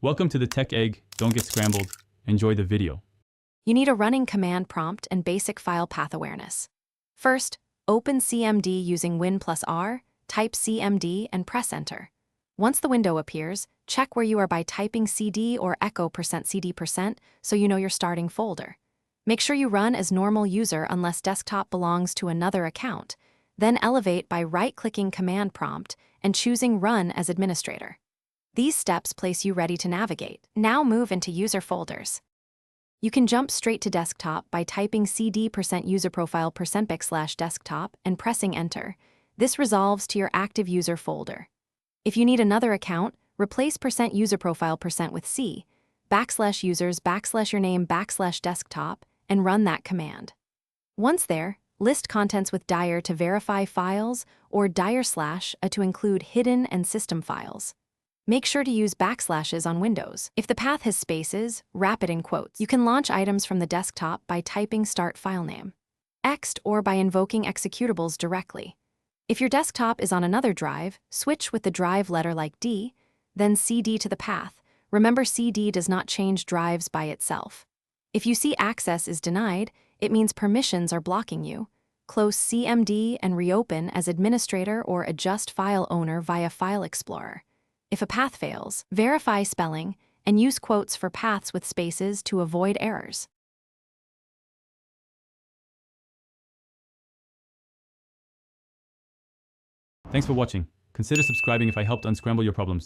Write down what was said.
Welcome to the Tech Egg. Don't get scrambled. Enjoy the video. You need a running command prompt and basic file path awareness. First, open CMD using Win+R, type CMD and press Enter. Once the window appears, check where you are by typing cd or echo %cd% so you know your starting folder. Make sure you run as normal user unless desktop belongs to another account. Then elevate by right-clicking Command Prompt and choosing Run as administrator. These steps place you ready to navigate. Now move into user folders. You can jump straight to desktop by typing cd %userprofile%bic/desktop and pressing Enter. This resolves to your active user folder. If you need another account, replace %userprofile% with C, /users /your name /desktop, and run that command. Once there, list contents with dir to verify files or dir/a to include hidden and system files. Make sure to use backslashes on Windows. If the path has spaces, wrap it in quotes. You can launch items from the desktop by typing start filename, ext, or by invoking executables directly. If your desktop is on another drive, switch with the drive letter like D, then cd to the path. Remember, cd does not change drives by itself. If you see access is denied, it means permissions are blocking you. Close CMD and reopen as administrator or adjust file owner via File Explorer. If a path fails, verify spelling and use quotes for paths with spaces to avoid errors. Thanks for watching. Consider subscribing if I helped unscramble your problems.